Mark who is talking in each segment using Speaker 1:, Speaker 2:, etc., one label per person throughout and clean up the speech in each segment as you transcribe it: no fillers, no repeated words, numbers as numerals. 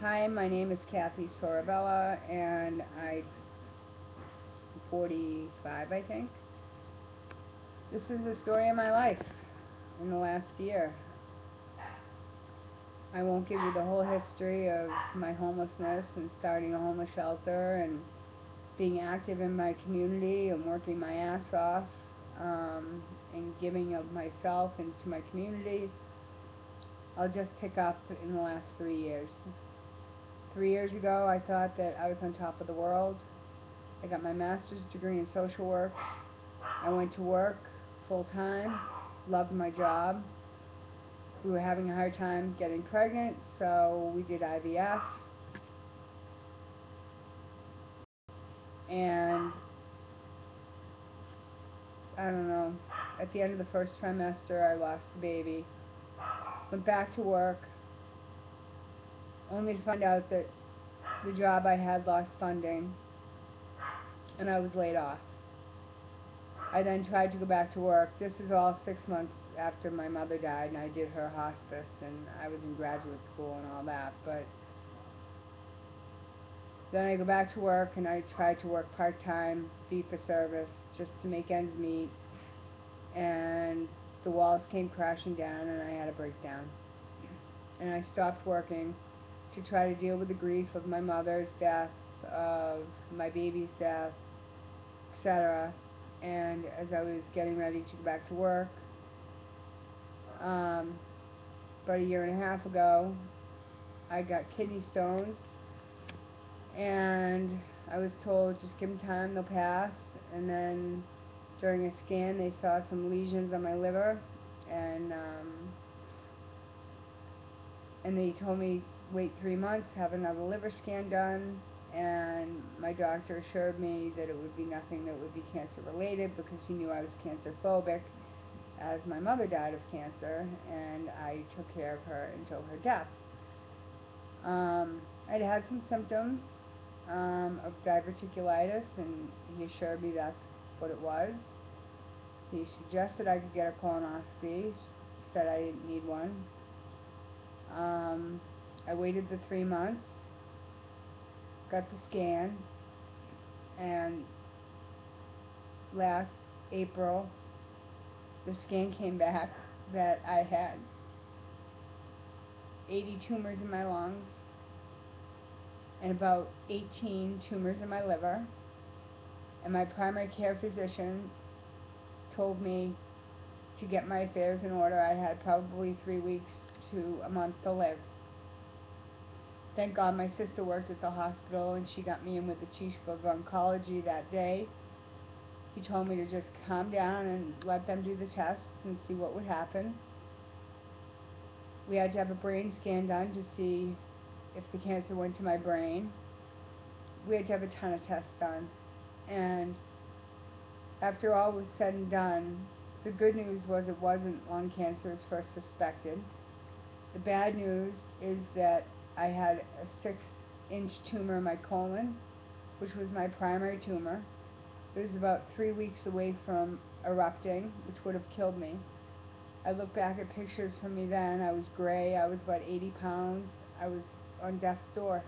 Speaker 1: Hi, my name is Kathy Sorabella, and I'm 45, I think. This is the story of my life in the last year. I won't give you the whole history of my homelessness and starting a homeless shelter and being active in my community and working my ass off and giving of myself into my community. I'll just pick up in the last 3 years. 3 years ago, I thought that I was on top of the world. I got my master's degree in social work. I went to work full time, loved my job. We were having a hard time getting pregnant, so we did IVF. And I don't know, at the end of the first trimester, I lost the baby. Went back to work, only to find out that the job I had lost funding and I was laid off. I then tried to go back to work. This is all 6 months after my mother died, and I did her hospice, and I was in graduate school and all that. But then I go back to work, and I tried to work part-time, fee-for-service, just to make ends meet. And the walls came crashing down, and I had a breakdown. And I stopped working to try to deal with the grief of my mother's death, of my baby's death, etc. And as I was getting ready to go back to work, about a year and a half ago, I got kidney stones, and I was told just give them time, they'll pass. And then during a scan, they saw some lesions on my liver, and they told me wait 3 months, have another liver scan done. And my doctor assured me that it would be nothing that would be cancer related, because he knew I was cancer phobic, as my mother died of cancer, and I took care of her until her death. I'd had some symptoms of diverticulitis, and he assured me that's what it was. He suggested I could get a colonoscopy, said I didn't need one. I waited the 3 months, got the scan, and last April, the scan came back that I had 80 tumors in my lungs and about 18 tumors in my liver. And my primary care physician told me to get my affairs in order. I had probably 3 weeks to a month to live. Thank God my sister worked at the hospital, and she got me in with the chief of oncology that day. He told me to just calm down and let them do the tests and see what would happen. We had to have a brain scan done to see if the cancer went to my brain. We had to have a ton of tests done. And after all was said and done, the good news was it wasn't lung cancer as first suspected. The bad news is that I had a 6-inch tumor in my colon, which was my primary tumor. It was about 3 weeks away from erupting, which would have killed me. I look back at pictures from me then. I was gray. I was about 80 pounds. I was on death's door.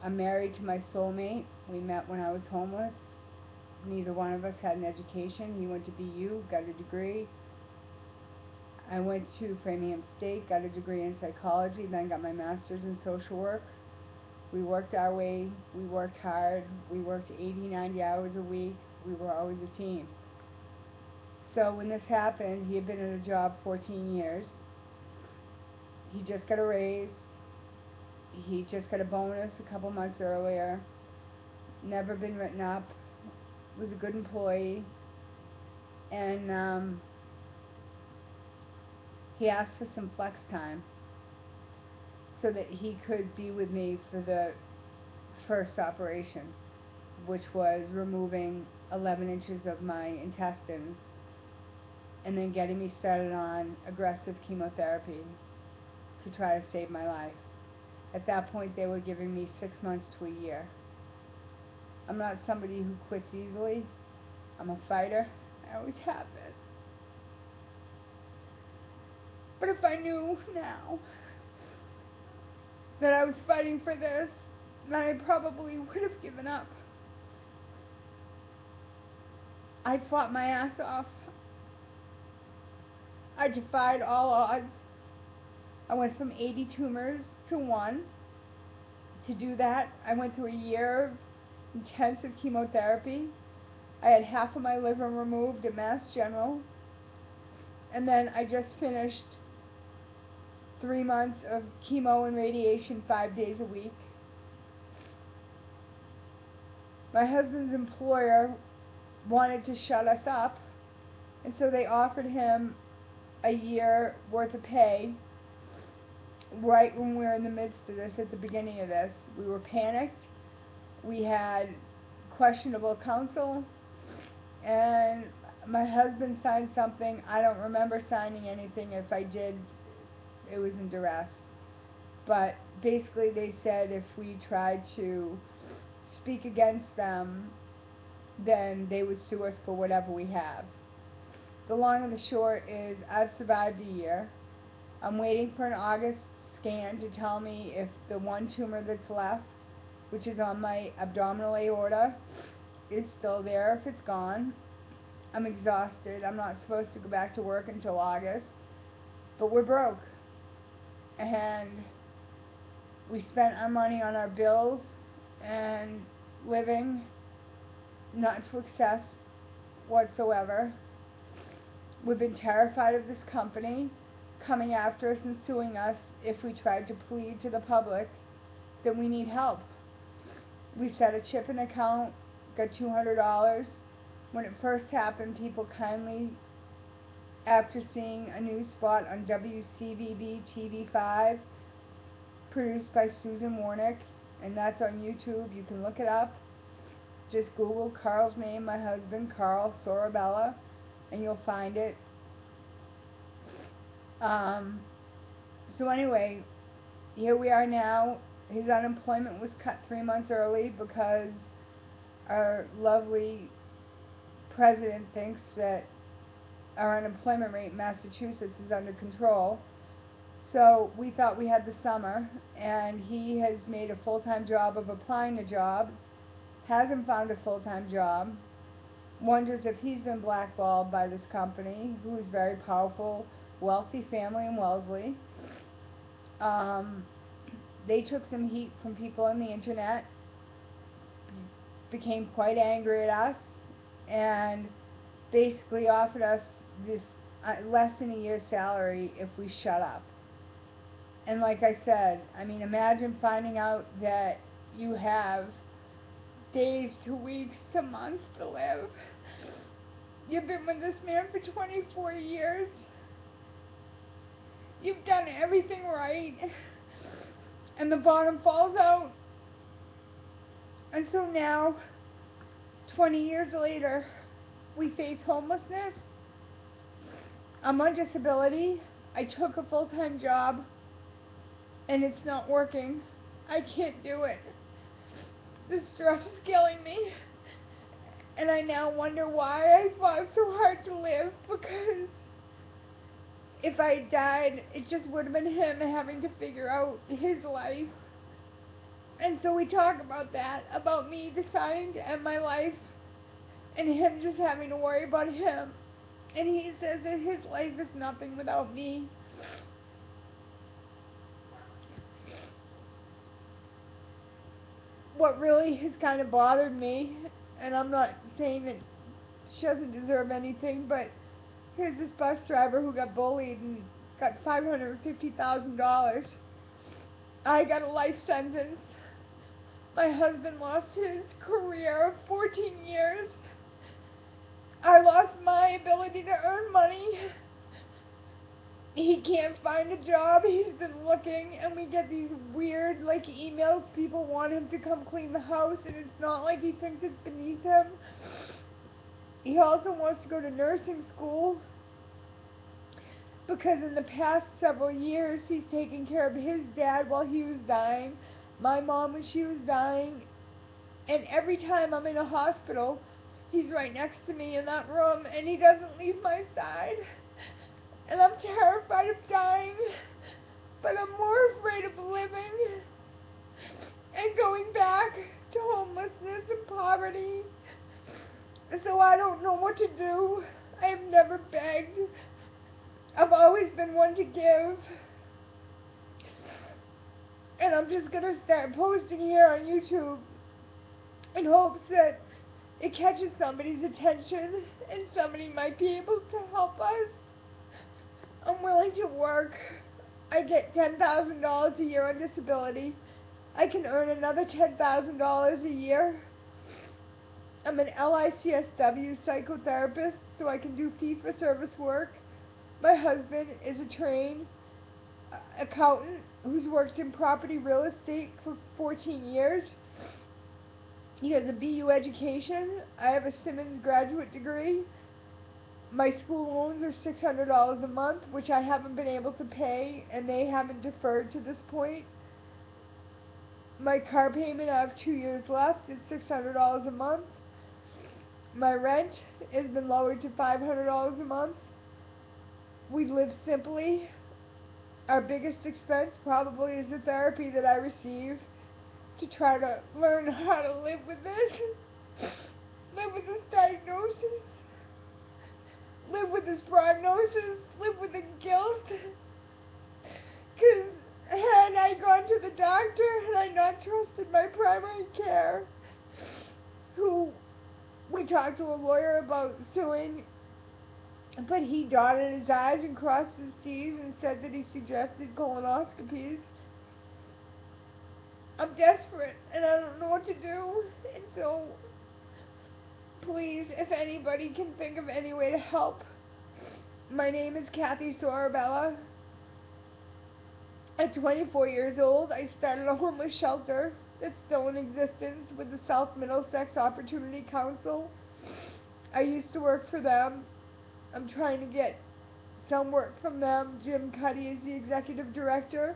Speaker 1: I'm married to my soulmate. We met when I was homeless. Neither one of us had an education. He went to BU, got a degree. I went to Framingham State, got a degree in psychology, then got my master's in social work. We worked our way. We worked hard. We worked 80, 90 hours a week. We were always a team. So when this happened, he had been at a job 14 years. He just got a raise. He just got a bonus a couple months earlier. Never been written up. Was a good employee. And he asked for some flex time so that he could be with me for the first operation, which was removing 11 inches of my intestines and then getting me started on aggressive chemotherapy to try to save my life. At that point, they were giving me 6 months to a year. I'm not somebody who quits easily. I'm a fighter. I always have been. But if I knew now that I was fighting for this, then I probably would have given up. I fought my ass off. I defied all odds. I went from 80 tumors to 1. To do that, I went through a year of intensive chemotherapy. I had half of my liver removed at Mass General. And then I just finished 3 months of chemo and radiation 5 days a week. My husband's employer wanted to shut us up, and so they offered him a year worth of pay right when we were in the midst of this, at the beginning of this. We were panicked. We had questionable counsel, and my husband signed something. I don't remember signing anything. If I did, it was in duress. But basically they said if we tried to speak against them, then they would sue us for whatever we have. The long and the short is I've survived a year. I'm waiting for an August scan to tell me if the one tumor that's left, which is on my abdominal aorta, is still there, if it's gone. I'm exhausted. I'm not supposed to go back to work until August. But we're broke. And we spent our money on our bills and living, not to excess whatsoever. We've been terrified of this company coming after us and suing us if we tried to plead to the public that we need help. We set a chip in account, got $200. When it first happened, people kindly, after seeing a news spot on WCVB TV5, produced by Susan Warnick, and that's on YouTube, you can look it up. Just Google Carl's name, my husband, Carl Sorabella, and you'll find it. So anyway, here we are now. His unemployment was cut 3 months early because our lovely president thinks that our unemployment rate in Massachusetts is under control. So we thought we had the summer, and he has made a full-time job of applying to jobs, hasn't found a full-time job, wonders if he's been blackballed by this company, who is very powerful, wealthy family in Wellesley. They took some heat from people on the internet, became quite angry at us, and basically offered us this less than a year's salary if we shut up. And like I said, I mean, imagine finding out that you have days to weeks to months to live. You've been with this man for 24 years. You've done everything right. And the bottom falls out. And so now, 20 years later, we face homelessness. I'm on disability. I took a full-time job, and it's not working. I can't do it. The stress is killing me. And I now wonder why I fought so hard to live, because if I died, it just would have been him having to figure out his life. And so we talk about that, about me deciding to end my life, and him just having to worry about him. And he says that his life is nothing without me. What really has kind of bothered me, and I'm not saying that she doesn't deserve anything, but here's this bus driver who got bullied and got $550,000. I got a life sentence. My husband lost his career of 14 years. I lost my ability to earn money. He can't find a job. He's been looking, and we get these weird, like, emails. People want him to come clean the house, and it's not like he thinks it's beneath him. He also wants to go to nursing school, because in the past several years, he's taken care of his dad while he was dying, my mom when she was dying, and every time I'm in a hospital, he's right next to me in that room, and he doesn't leave my side. And I'm terrified of dying, but I'm more afraid of living. poverty, so I don't know what to do. I have never begged. I've always been one to give. And I'm just gonna start posting here on YouTube in hopes that it catches somebody's attention and somebody might be able to help us. I'm willing to work. I get $10,000 a year on disability. I can earn another $10,000 a year. I'm an LICSW psychotherapist, so I can do fee-for-service work. My husband is a trained accountant who's worked in property real estate for 14 years. He has a BU education. I have a Simmons graduate degree. My school loans are $600 a month, which I haven't been able to pay, and they haven't deferred to this point. My car payment, I have 2 years left, is $600 a month. My rent has been lowered to $500 a month. We live simply. Our biggest expense probably is the therapy that I receive to try to learn how to live with this, live with this diagnosis, live with this prognosis, live with the guilt. Because had I gone to the doctor, had I not trusted my primary care, who we talked to a lawyer about suing, but he dotted his I's and crossed his T's and said that he suggested colonoscopies. I'm desperate and I don't know what to do, and so please, if anybody can think of any way to help. My name is Kathy Sorabella. At 24 years old, I started a homeless shelter that's still in existence with the South Middlesex Opportunity Council. I used to work for them. I'm trying to get some work from them. Jim Cuddy is the executive director.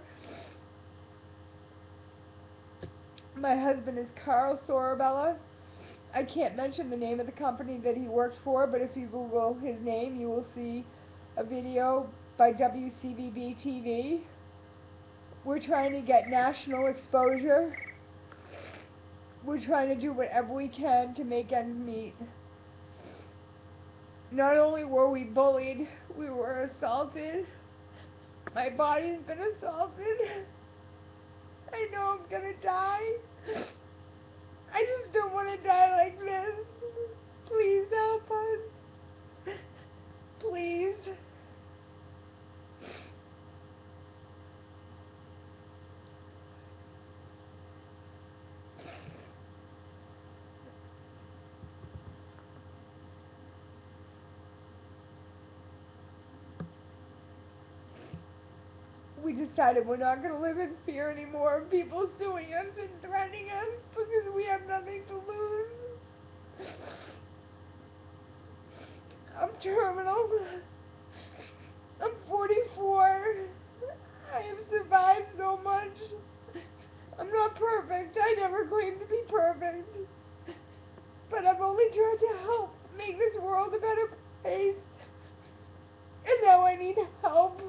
Speaker 1: My husband is Carl Sorabella. I can't mention the name of the company that he works for, but if you Google his name, you will see a video by WCBB TV. We're trying to get national exposure. We're trying to do whatever we can to make ends meet. Not only were we bullied, we were assaulted. My body's been assaulted. I know I'm gonna die. I just don't want to die like this. Please help us. Please. We decided we're not going to live in fear anymore of people suing us and threatening us because we have nothing to lose. I'm terminal. I'm 44. I have survived so much. I'm not perfect. I never claimed to be perfect. But I've only tried to help make this world a better place. And now I need help.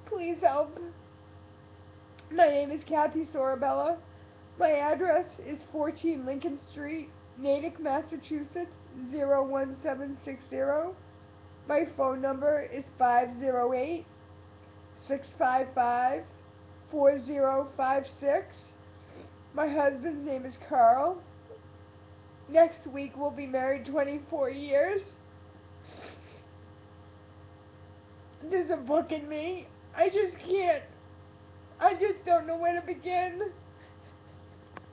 Speaker 1: Please help. My name is Kathy Sorabella. My address is 14 Lincoln Street, Natick, Massachusetts, 01760. My phone number is 508-655-4056. My husband's name is Carl. Next week we'll be married 24 years. There's a book in me. I just can't. I just don't know where to begin.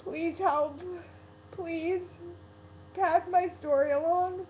Speaker 1: Please help. Please pass my story along.